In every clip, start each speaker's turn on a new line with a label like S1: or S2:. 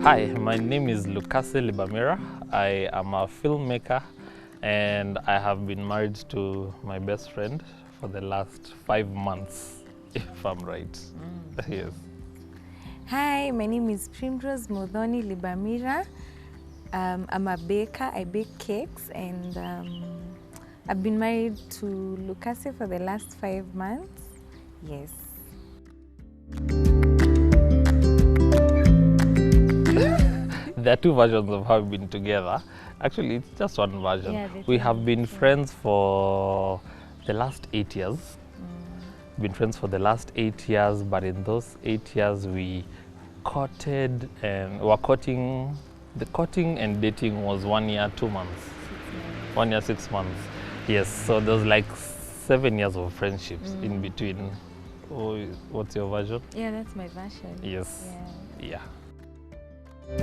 S1: Hi, my name is Lukase Libamira. I am a filmmaker and I have been married to my best friend for the last 5 months, if I'm right. Yes.
S2: Hi, my name is Primrose Libamira. I'm a baker. I bake cakes and I've been married to Lukase for the last 5 months. Yes.
S1: There are two versions of how we've been together. Actually, it's just one version.
S2: Yeah,
S1: we have been friends for the last 8 years. Been friends for the last 8 years, but in those 8 years we courted and were courting. The courting and dating was 1 year, 2 months. 1 year, 6 months. Yes, so there's like 7 years of friendships in between. Oh, what's your version?
S2: Yeah, that's my version.
S1: Yes. Yeah.
S2: We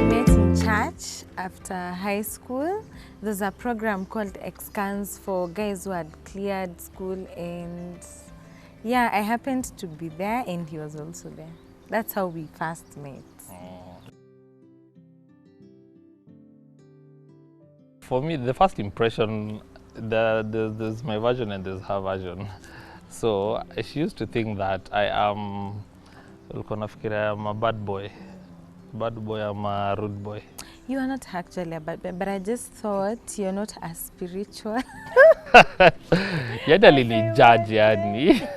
S2: met in church after high school. There's a program called Excans for guys who had cleared school, and yeah, I happened to be there and he was also there. That's how we first met.
S1: For me, the first impression, there's my version and there's her version. So she used to think that I am a bad boy. Bad boy, I'm a rude boy.
S2: You are not actually a bad boy, but I just thought you're not as spiritual.
S1: Yadalini judge yani.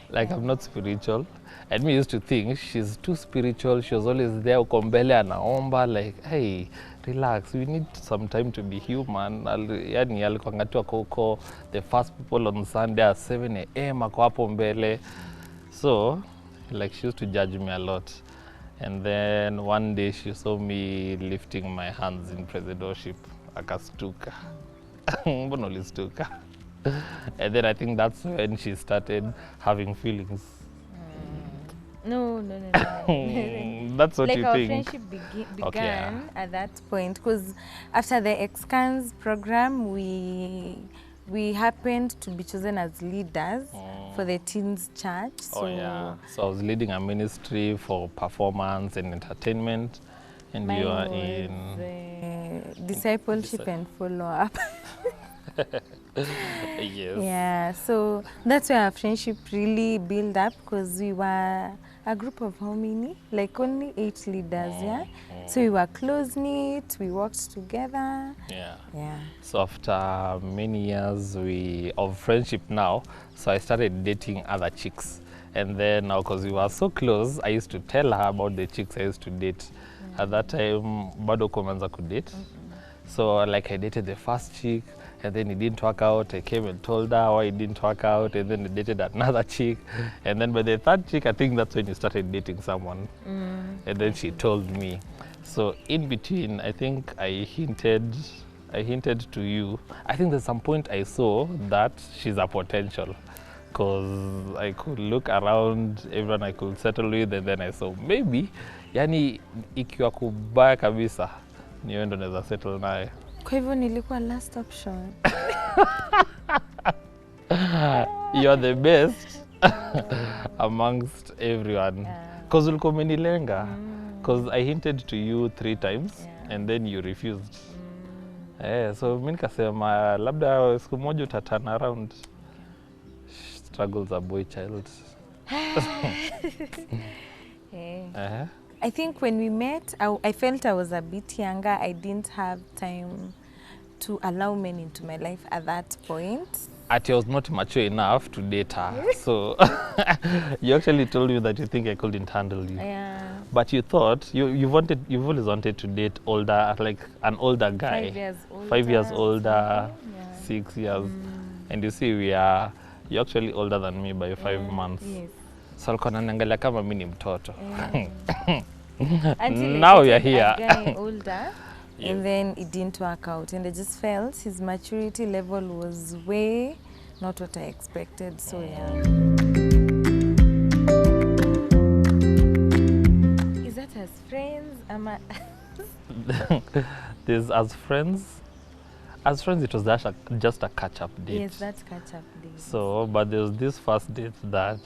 S1: Like I'm not spiritual. And me used to think she's too spiritual. She was always there uko mbele anaomba like, hey, relax, we need some time to be human. Yani alikuwa tu huko the first people on Sunday at 7 a.m. ako hapo mbele. So like she used to judge me a lot. And then one day she saw me lifting my hands in presidentship, akastuka. Mbona ulistuka? And then I think that's when she started having feelings.
S2: No.
S1: That's what
S2: like
S1: you
S2: our
S1: think.
S2: friendship began
S1: Okay, yeah.
S2: at that point, because after the Excans program, we happened to be chosen as leaders for the teens church. So
S1: Oh yeah. So I was leading a ministry for performance and entertainment, and you are in
S2: discipleship and follow-up.
S1: Yes.
S2: Yeah, so that's where our friendship really built up, because we were a group of how many? Like only 8 leaders, yeah? So we were close-knit, we worked together.
S1: Yeah.
S2: Yeah.
S1: So after many years of friendship now, so I started dating other chicks. And then now, because we were so close, I used to tell her about the chicks I used to date. At that time, bado kumanza kudate. So like I dated the first chick, and then it didn't work out. I came and told her why it didn't work out, and then I dated another chick. And then by the third chick, I think that's when you started dating someone. And then she told me. So in between, I think I hinted to you. I think there's some point I saw that she's a potential, because I could look around everyone I could settle with, and then I saw maybe, yani ikiwa kubaya kabisa, niwe ndo naweza settle naye.
S2: Kwa hivyo nilikuwa last option.
S1: You're the best amongst everyone. Because ulikuwa umenilenga. Because I hinted to you 3 times and then you refused. So mimi nikasema labda siku moja utatana around. Struggles a boy child.
S2: I think when we met, I felt I was a bit younger. I didn't have time to allow men into my life at that point.
S1: I was not mature enough to date her. So you actually told me that you think I couldn't handle you.
S2: Yeah.
S1: But you thought you've always wanted to date older, like an older guy.
S2: 5 years older.
S1: 5 years older,
S2: Yeah.
S1: 6 years. And you see you're actually older than me by 5 months.
S2: Yes.
S1: So alikuwa ananiangalia kama mimi ni mtoto.
S2: Until
S1: Now
S2: I
S1: you're
S2: dated
S1: here.
S2: a guy older, and then it didn't work out, and I just felt his maturity level was way not what I expected. So yeah. Is that as friends?
S1: There's as friends. As friends, it was just a catch-up date.
S2: Yes, that's catch-up date.
S1: So, but there was this first date that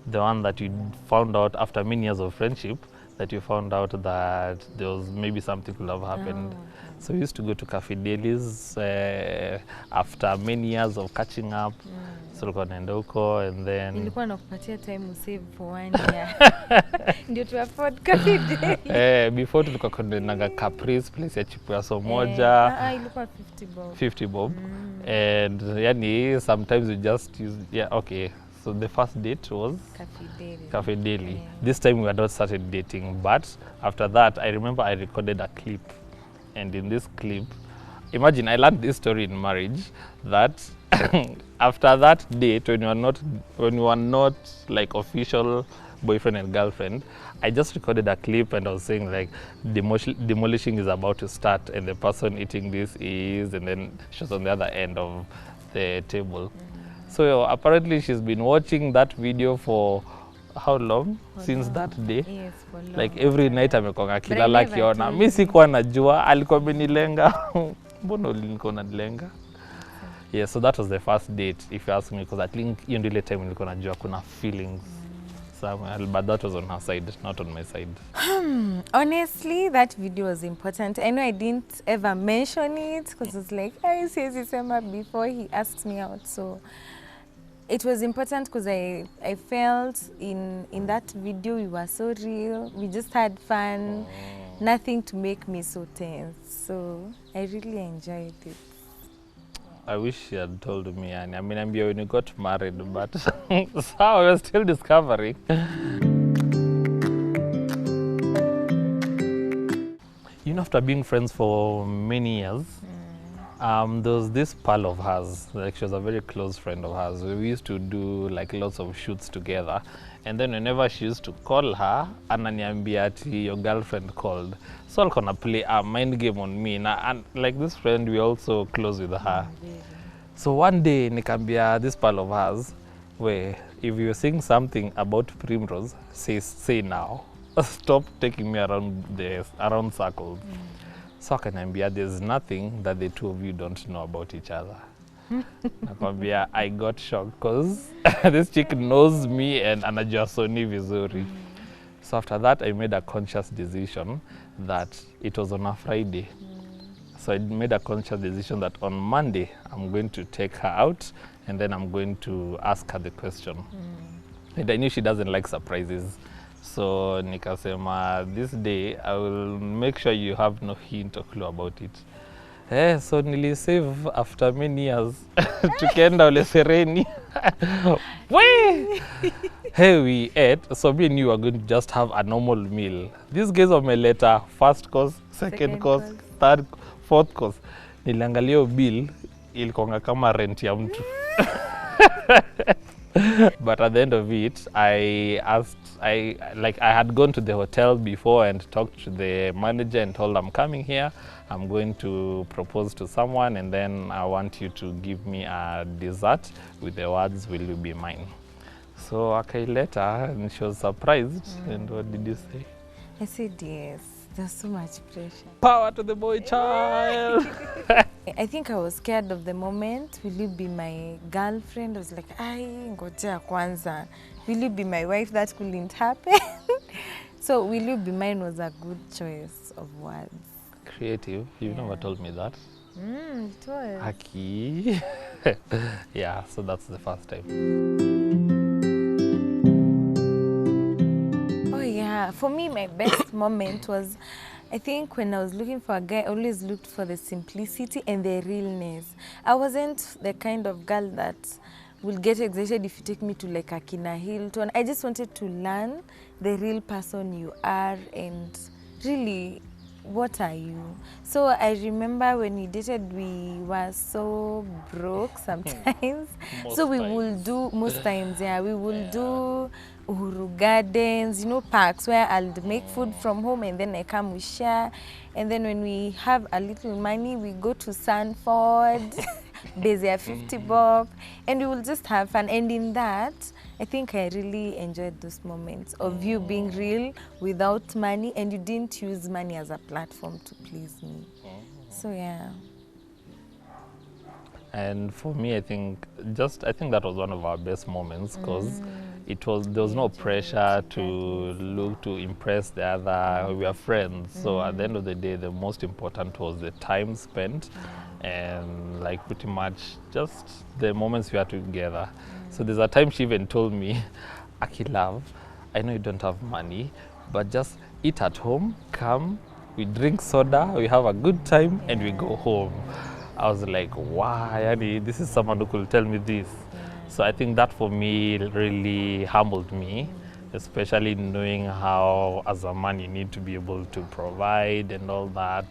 S1: the one that you found out after many years of friendship, that you found out that there was maybe something could have happened.
S2: Oh, okay.
S1: So we used to go to cafe delis after many years of catching up. So tulikuwa naenda huko and then
S2: Nilikuwa nakupatia time usave for 1 year. Ndio tu afford cafe daily.
S1: Before tulikuwa tunaenda Caprice place ya chipu ya so moja.
S2: Ilikuwa 50 bob.
S1: 50 bob. And yani sometimes we just use, okay. So the first date was Cafe Daily. Yeah. This time we had not started dating, but after that, I remember I recorded a clip. And in this clip, imagine I learned this story in marriage, that after that date, when you were not like official boyfriend and girlfriend, I just recorded a clip and I was saying like demolishing is about to start and the person eating this is, and then she was on the other end of the table. So apparently she's been watching that video for how long? Since that day.
S2: Yes, for long.
S1: Like every night amekuwa akilala akiona. Mimi sikuwa najua, alikuwa amenilenga. Mbona ulikuwa unanilenga? Yeah, so that was the first date, if you ask me, because I think hiyo ndio ile time nilikuwa najua kuna feelings somewhere, but that was on her side, not on my side.
S2: Honestly, that video was important. I know I didn't ever mention it because it's like, I see Sema before he asked me out. So it was important because I felt in that video we were so real. We just had fun. Nothing to make me so tense. So I really enjoyed it.
S1: I wish she had told me. I mean, I'm when you got married, but so I was still discovering. You know, after being friends for many years, there was this pal of hers, like she was a very close friend of hers. We used to do like lots of shoots together. And then whenever she used to call her, ananiambia ati your girlfriend called. So I'm gonna play a mind game on me. And like this friend, we also close with her. So one day, nikambia this pal of hers, where if you're saying something about Primrose, say now. Stop taking me around circles. So akaniambia there's nothing that the two of you don't know about each other. Nakwambia I got shocked because this chick knows me and anajua Soni vizuri. So after that I made a conscious decision that it was on a Friday. So I made a conscious decision that on Monday I'm going to take her out and then I'm going to ask her the question. And I knew she doesn't like surprises. So nikasema this day I will make sure you have no hint or clue about it. So nilisave after many years. Tukienda ule sereni. Hey, we ate. So me and you are going to just have a normal meal. These guys wameleta first course, second course, third, fourth course. Niliangalia bill ilikuwa kama rent ya mtu. But at the end of it, I had gone to the hotel before and talked to the manager and told I'm coming here. I'm going to propose to someone and then I want you to give me a dessert with the words, will you be mine? So I let her and she was surprised. And what did you say?
S2: I said yes. There's so much pressure.
S1: Power to the boy child.
S2: I think I was scared of the moment. Will you be my girlfriend? I was like, ngojea kwanza. Will you be my wife? That couldn't happen. So will you be mine was a good choice of words.
S1: Creative. You've never told me that.
S2: It was.
S1: Haki. Yeah, so that's the first time.
S2: Oh yeah, for me my best moment was, I think when I was looking for a guy, I always looked for the simplicity and the realness. I wasn't the kind of girl that will get excited if you take me to like Akina Hilton. I just wanted to learn the real person you are and really what are you. So I remember when we dated, we were so broke sometimes. So we will do, most times, yeah, we will do Uhuru Gardens, you know, parks where I'll make food from home and then I come, we share. And then when we have a little money, we go to Sanford, Bezia 50 bob, and we will just have fun. And in that, I think I really enjoyed those moments of you being real without money, and you didn't use money as a platform to please me. So yeah.
S1: And for me, I think that was one of our best moments because there was no pressure to look to impress the other. We were friends, so at the end of the day, the most important was the time spent, and like pretty much just the moments we had together. So there's a time she even told me, "Aki love, I know you don't have money, but just eat at home. Come, we drink soda, we have a good time, and we go home." I was like, wow, yani, this is someone who could tell me this. So I think that for me really humbled me, especially knowing how as a man you need to be able to provide and all that.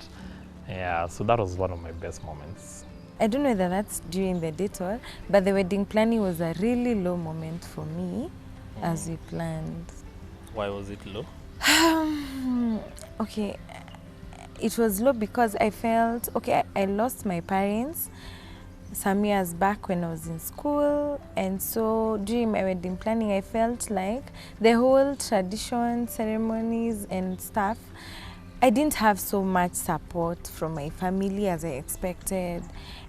S1: Yeah, so that was one of my best moments.
S2: I don't know whether that's during the date or, but the wedding planning was a really low moment for me as we planned.
S1: Why was it low?
S2: Okay, it was low because I felt, okay, I lost my parents some years back when I was in school, and so during my wedding planning I felt like the whole tradition, ceremonies and stuff, I didn't have so much support from my family as I expected.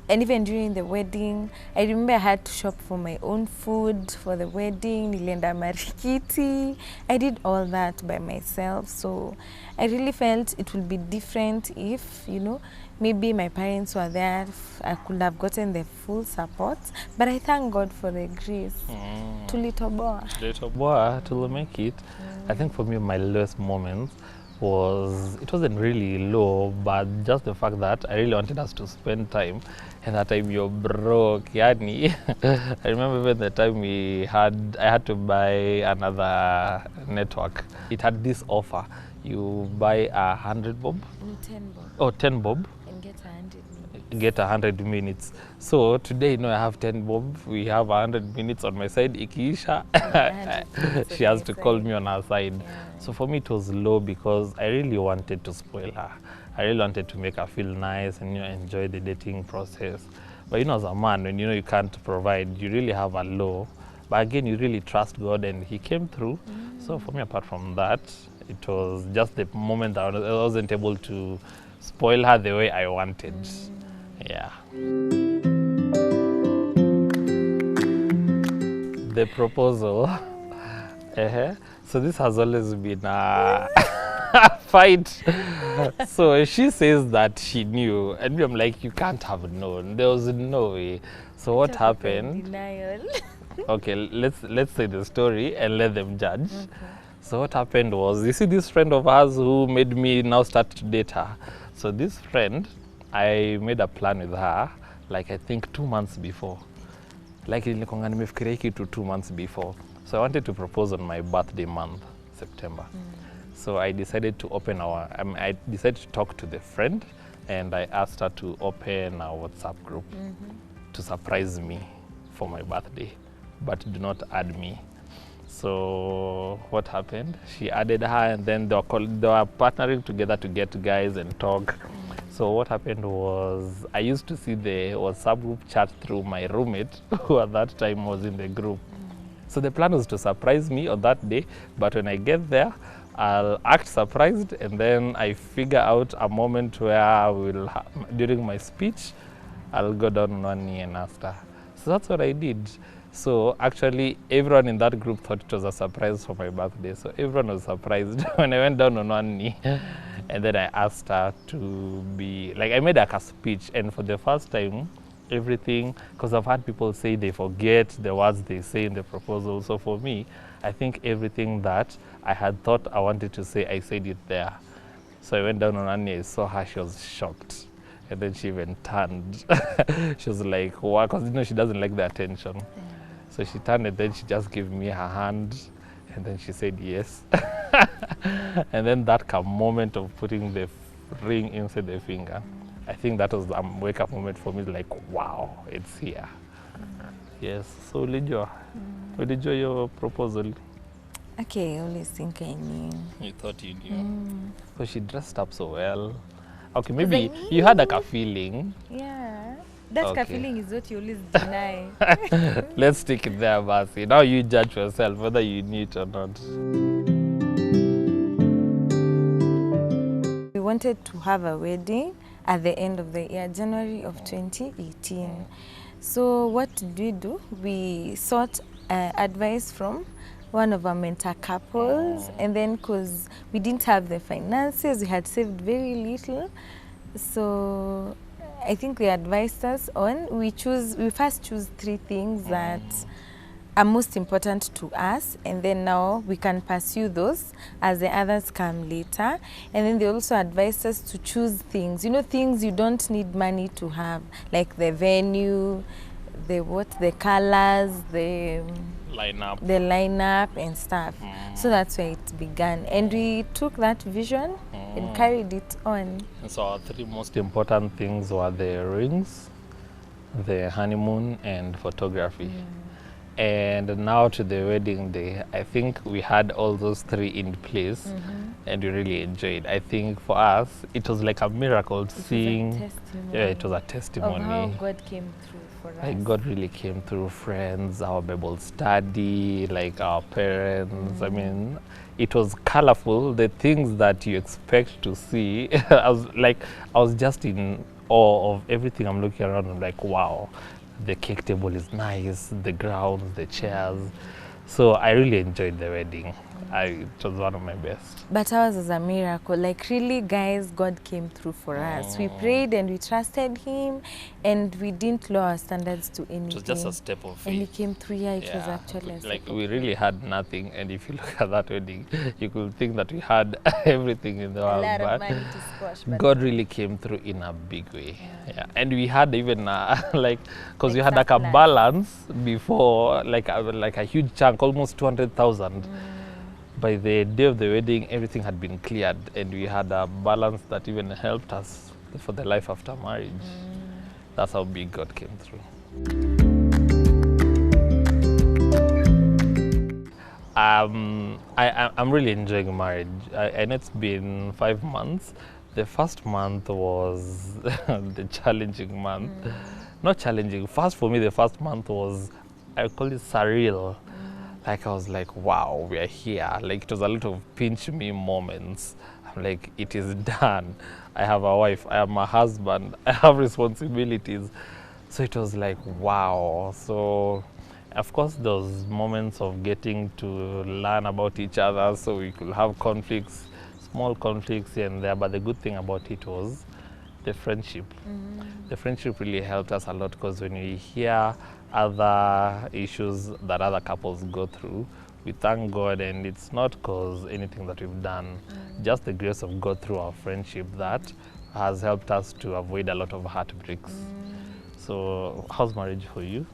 S2: And even during the wedding, I remember I had to shop for my own food for the wedding, nilienda marikiti. I did all that by myself. So I really felt it would be different if, you know, maybe my parents were there, I could have gotten the full support. But I thank God for the grace. Tulitoboa.
S1: Tulitoboa, to make it. I think for me, my lowest moments it wasn't really low, but just the fact that I really wanted us to spend time, and that time you're broke, yani. I remember even the time I had to buy another network. It had this offer: you buy 100 bob,
S2: 10 bob.
S1: Oh, 10 bob,
S2: And get 100 minutes.
S1: Get 100 minutes. So today, you know, I have 10 bob. We have 100 minutes on my side. Ikiisha, she has to call me on her side.
S2: Yeah.
S1: So for me, it was low because I really wanted to spoil her. I really wanted to make her feel nice and, you know, enjoy the dating process. But, you know, as a man, when you know you can't provide, you really have a low. But again, you really trust God, and He came through. So for me, apart from that, it was just the moment that I wasn't able to spoil her the way I wanted. Yeah. The proposal. So this has always been a fight. So she says that she knew, and I'm like, you can't have known. There was no way. So what happened?
S2: Denial.
S1: Okay, let's say the story and let them judge. So what happened was, you see this friend of ours who made me now start to date her. So this friend, I made a plan with her, like I think 2 months before. Like nilikonga nimefikiria hiki 2 months before. So I wanted to propose on my birthday month, September. So I decided to I decided to talk to the friend, and I asked her to open a WhatsApp group to surprise me for my birthday, but do not add me. So what happened? She added her, and then they were partnering together to get guys and talk. So what happened was, I used to see the WhatsApp group chat through my roommate, who at that time was in the group. So the plan was to surprise me on that day, but when I get there, I'll act surprised, and then I figure out a moment where I will, during my speech, I'll go down on one knee and ask her. So that's what I did. So actually, everyone in that group thought it was a surprise for my birthday. So everyone was surprised when I went down on one knee. And then I asked her to be, like, I made like a speech. And for the first time, everything, because I've had people say they forget the words they say in the proposal. So for me, I think everything that I had thought I wanted to say, I said it there. So I went down on one knee, I saw her, she was shocked. And then she even turned. She was like, wow, because, you know, she doesn't like the attention. So she turned, and then she just gave me her hand, and then she said yes. And then that moment of putting the ring inside the finger, I think that was a wake-up moment for me, like, wow, it's here. Yes, so Ulijua, your proposal?
S2: Okay, I always think I knew.
S1: You thought you knew. So she dressed up so well. Okay,
S2: 'Cause
S1: maybe
S2: I
S1: you had like a feeling.
S2: Yeah. That
S1: Okay.
S2: feeling is what you always deny.
S1: Let's stick it there, Basi. Now you judge yourself whether you knew it or not.
S2: We wanted to have a wedding at the end of the year, January of 2018. So what did we do? We sought advice from one of our mentor couples, and then because we didn't have the finances, we had saved very little, so I think they advised us on we first choose 3 things that are most important to us, and then now we can pursue those as the others come later. And then they also advised us to choose things, things you don't need money to have, like the venue, the colors, the lineup and stuff. So that's where it began, and we took that vision and carried it on.
S1: And so our 3 most important things were the rings, the honeymoon, and photography. And now to the wedding day, I think we had all those 3 in place, and we really enjoyed. I think for us, it was like a miracle seeing. It was a testimony.
S2: Of how God came through for us.
S1: Like God really came through. Friends, our Bible study, like our parents. I mean, it was colorful. The things that you expect to see. I was just in awe of everything. I'm looking around. I'm like, wow. The cake table is nice, the grounds, the chairs. So I really enjoyed the wedding. It was one of my best.
S2: But ours was a miracle. Like really, guys, God came through for us. We prayed and we trusted Him, and we didn't lower our standards to anything.
S1: It was just a step of faith.
S2: And He came through. Yeah, it was actually a
S1: like
S2: step
S1: we really had nothing, and if you look at that wedding, you could think that we had everything in the world.
S2: A lot of money to squash. But
S1: God really came through in a big way. Yeah. And we had even because we had like a balance before, like a huge chunk, almost 200,000. By the day of the wedding, everything had been cleared, and we had a balance that even helped us for the life after marriage. That's how big God came through. I'm really enjoying marriage. I know it's been 5 months. The first month was the challenging month. Not challenging. First for me, the first month was, I call it surreal. Like I was like, wow, we are here. Like it was a lot of pinch me moments. I'm like, it is done. I have a wife, I have my husband, I have responsibilities. So it was like, wow. So of course those moments of getting to learn about each other, so we could have conflicts, small conflicts here and there. But the good thing about it was the friendship. The friendship really helped us a lot, because when we hear other issues that other couples go through, we thank God, and it's not because anything that we've done, just the grace of God through our friendship that has helped us to avoid a lot of heartbreaks. So how's marriage for you?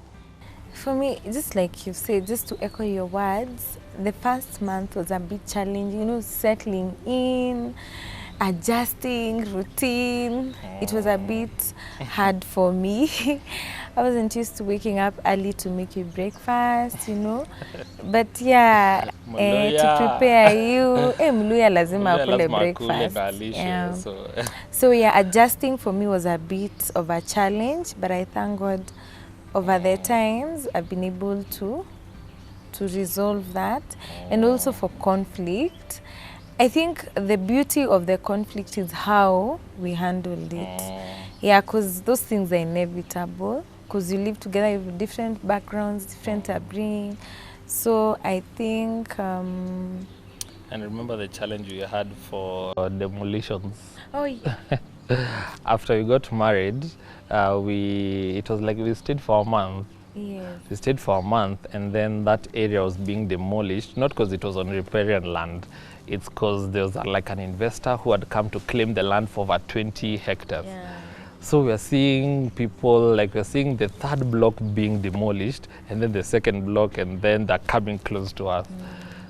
S2: For me, just like you said, just to echo your words, the first month was a bit challenging, settling in, adjusting, routine. It was a bit hard for me. I wasn't used to waking up early to make you breakfast, But yeah, to prepare you, Mluya lazima akule breakfast. So yeah, adjusting for me was a bit of a challenge, but I thank God over the times I've been able to resolve that. And also for conflict, I think the beauty of the conflict is how we handled it. Yeah, because those things are inevitable, because you live together with different backgrounds, different upbringing. So I think...
S1: and remember the challenge we had for demolitions.
S2: Oh, yeah.
S1: After we got married, it was like we stayed for a month.
S2: Yes.
S1: We stayed for a month, and then that area was being demolished, not because it was on riparian land. It's because there was like an investor who had come to claim the land for over 20 hectares.
S2: Yeah.
S1: So we're seeing people, like we're seeing the third block being demolished, and then the second block, and then they're coming close to us.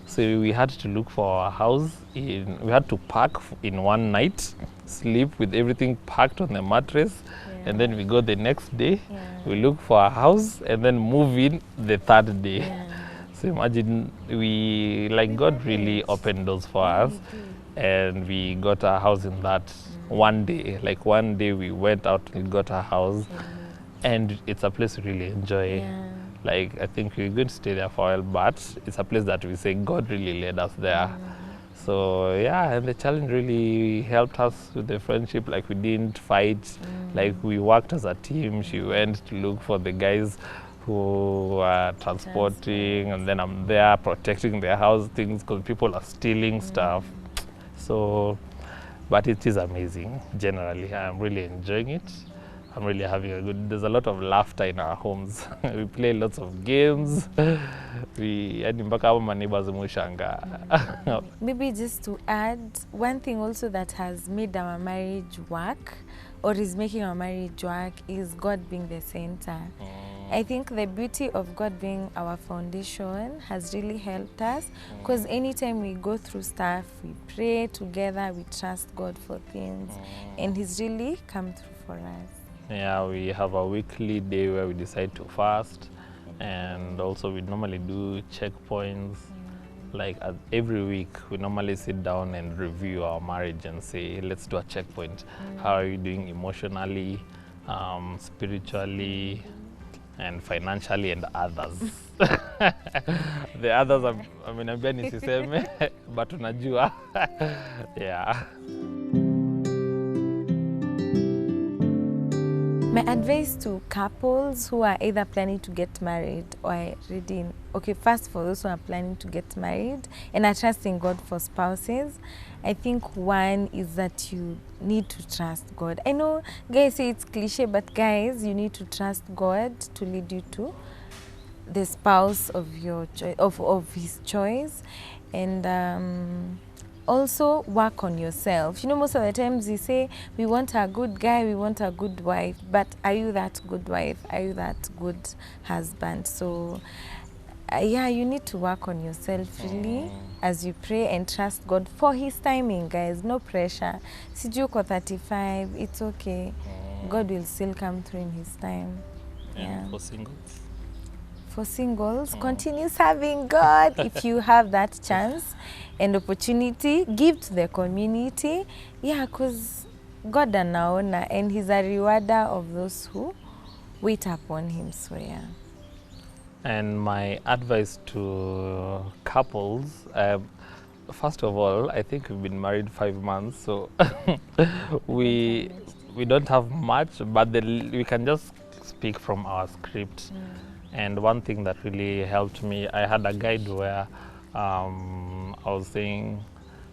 S1: So we had to look for our house. We had to park in one night, sleep with everything packed on the mattress, and then we go the next day, we look for a house, and then move in the third day. So imagine, God really opened doors for us, and we got our house in that one day. Like one day we went out and got our house, and it's a place we really enjoy. Like I think we're going to stay there for a while, but it's a place that we say God really led us there. So yeah, and the challenge really helped us with the friendship. Like we didn't fight. Like we worked as a team. She went to look for the guys who are transporting, and then I'm there protecting their house things because people are stealing stuff. So, but it is amazing. Generally, I'm really enjoying it. I'm really having a good. There's a lot of laughter in our homes. We play lots of games. Yani mpaka hao maneighbors mushanga.
S2: Maybe just to add, one thing also that has made our marriage work, or is making our marriage work, is God being the center. I think the beauty of God being our foundation has really helped us, because anytime we go through stuff, we pray together, we trust God for things, and He's really come through for us.
S1: Yeah, we have a weekly day where we decide to fast, and also we normally do checkpoints. Like every week, we normally sit down and review our marriage and say, let's do a checkpoint. How are you doing emotionally, spiritually, and financially, and others. The others, ameniambia nisiseme, but unajua. Yeah.
S2: My advice to couples who are either planning to get married or already, okay, first for those who are planning to get married and are trusting God for spouses, I think one is that you need to trust God. I know guys say it's cliche, but guys, you need to trust God to lead you to the spouse of your of His choice, and also work on yourself. You know, most of the times we say we want a good guy, we want a good wife, but are you that good wife? Are you that good husband? So yeah, you need to work on yourself really as you pray and trust God for His timing, guys. No pressure. Sijui uko 35, it's okay. God will still come through in His time.
S1: And for singles?
S2: For singles, continue serving God. If you have that chance and opportunity, give to the community. Yeah, because God anaona, and He's a rewarder of those who wait upon Him. So yeah.
S1: And my advice to couples, first of all, I think we've been married 5 months, so we don't have much, but we can just speak from our script. And one thing that really helped me, I had a guide where I was saying,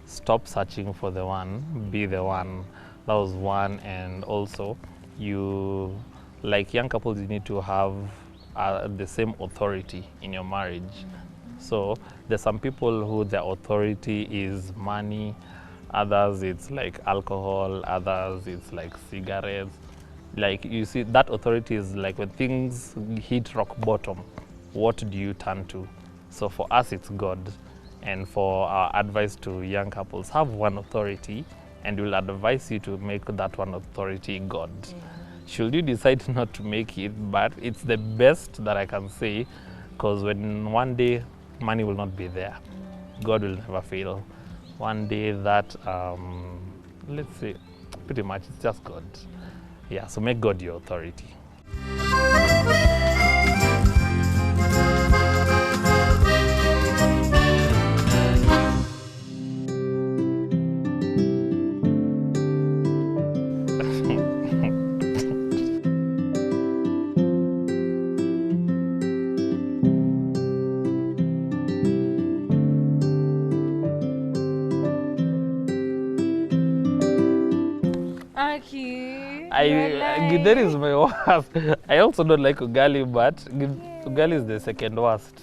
S1: stop searching for the one, be the one. That was one. And also, you, like young couples, you need to have the same authority in your marriage. So there's some people who their authority is money, others it's like alcohol, others it's like cigarettes. Like you see, that authority is like when things hit rock bottom, what do you turn to? So for us, it's God. And for our advice to young couples, have one authority, and we'll advise you to make that one authority God. Should you decide not to make it, but it's the best that I can say, because when one day money will not be there, God will never fail. One day that, let's say, pretty much it's just God. Yeah, so make God your authority. Githeri is my worst. I also don't like ugali, but ugali is the second worst.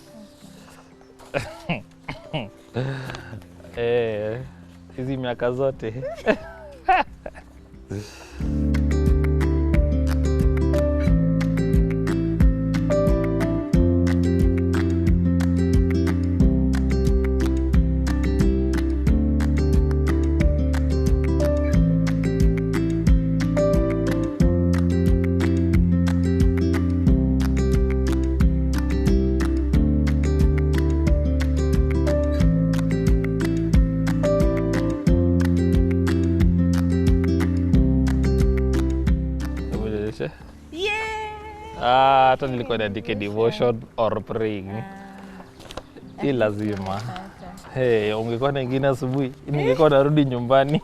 S1: Hizi miaka zote. Hata nilikuwa niandike devotion or praying. Hii lazima. Hey, ungekuwa na ingine asubuhi, ningekuwa narudi nyumbani.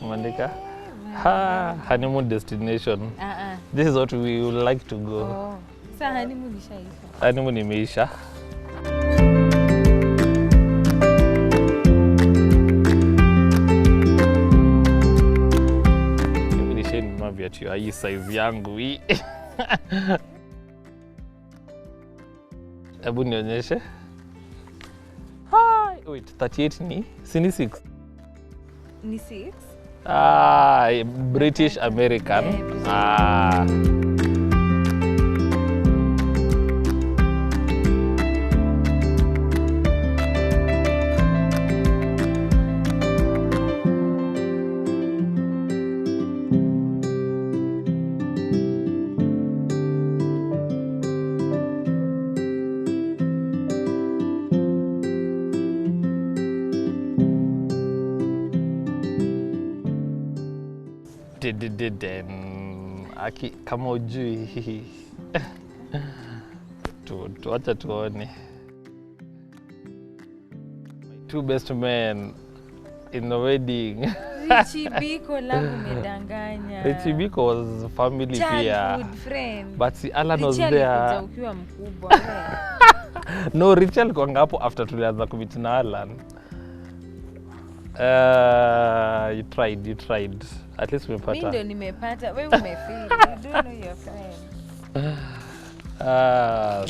S1: Mandika? Honeymoon destination. This is what we would like to go.
S2: Oh. Sa honeymoon ishaisha.
S1: Honeymoon imeisha. Mimi nishenunua viatu ya hii size yangu hii. Hebu nionyeshe. Wait, 38 ni? Si ni 6?
S2: Ni 6?
S1: British American.
S2: Yeah, British.
S1: Aki kama ujui. Tuacha tuone. My 2 best men in the wedding.
S2: Richie Biko langu medanganya.
S1: Richie Biko was family pia.
S2: Childhood friend.
S1: But si Alan was
S2: Richie
S1: there.
S2: alikuja ukiwa mkubwa.
S1: No, Richie alikuwa hapo after tulianza kumit na Alan. You tried. At least umepata.
S2: Mimi ndo nimepata. Wewe umefeel. You don't know your friend.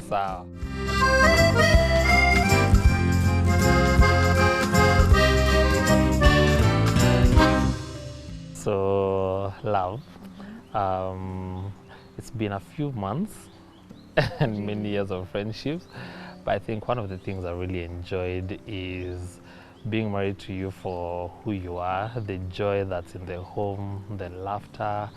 S1: Sawa. So, love. It's been a few months and many years of friendships, but I think one of the things I really enjoyed is being married to you for who you are, the joy that's in the home, the laughter,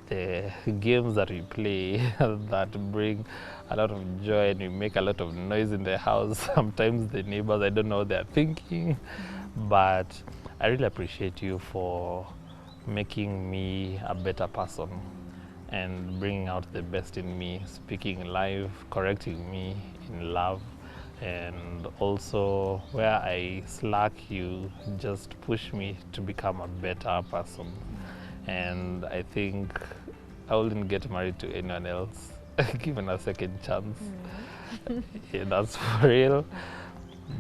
S1: the games that we play that bring a lot of joy, and we make a lot of noise in the house. Sometimes the neighbors, I don't know what they're thinking, but I really appreciate you for making me a better person and bringing out the best in me, speaking live, correcting me in love, and also where I slack, you just push me to become a better person. And I think I wouldn't get married to anyone else given a second chance. Yeah, that's for real.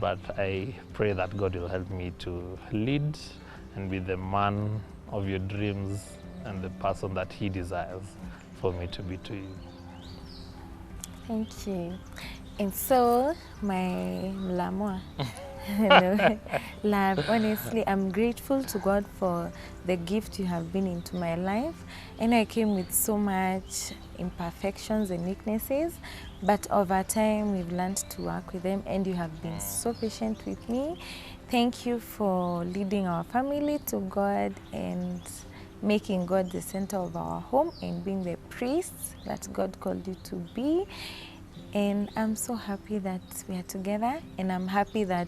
S1: But I pray that God will help me to lead and be the man of your dreams and the person that He desires for me to be to you.
S2: Thank you. And so, my Mlamwa, love, honestly, I'm grateful to God for the gift you have been into my life. I know I came with so much imperfections and weaknesses, but over time, we've learned to work with them, and you have been so patient with me. Thank you for leading our family to God and making God the center of our home and being the priest that God called you to be. And I'm so happy that we are together, and I'm happy that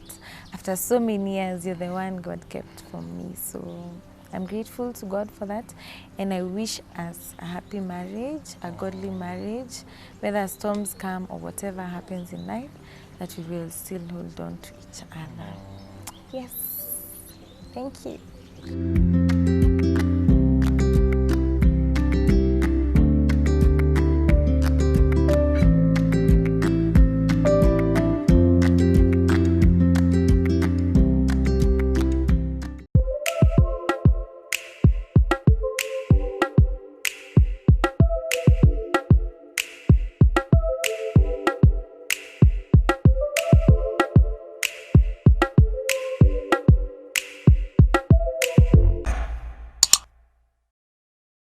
S2: after so many years, you're the one God kept from me. So I'm grateful to God for that, and I wish us a happy marriage, a godly marriage, whether storms come or whatever happens in life, that we will still hold on to each other. Yes. Thank you.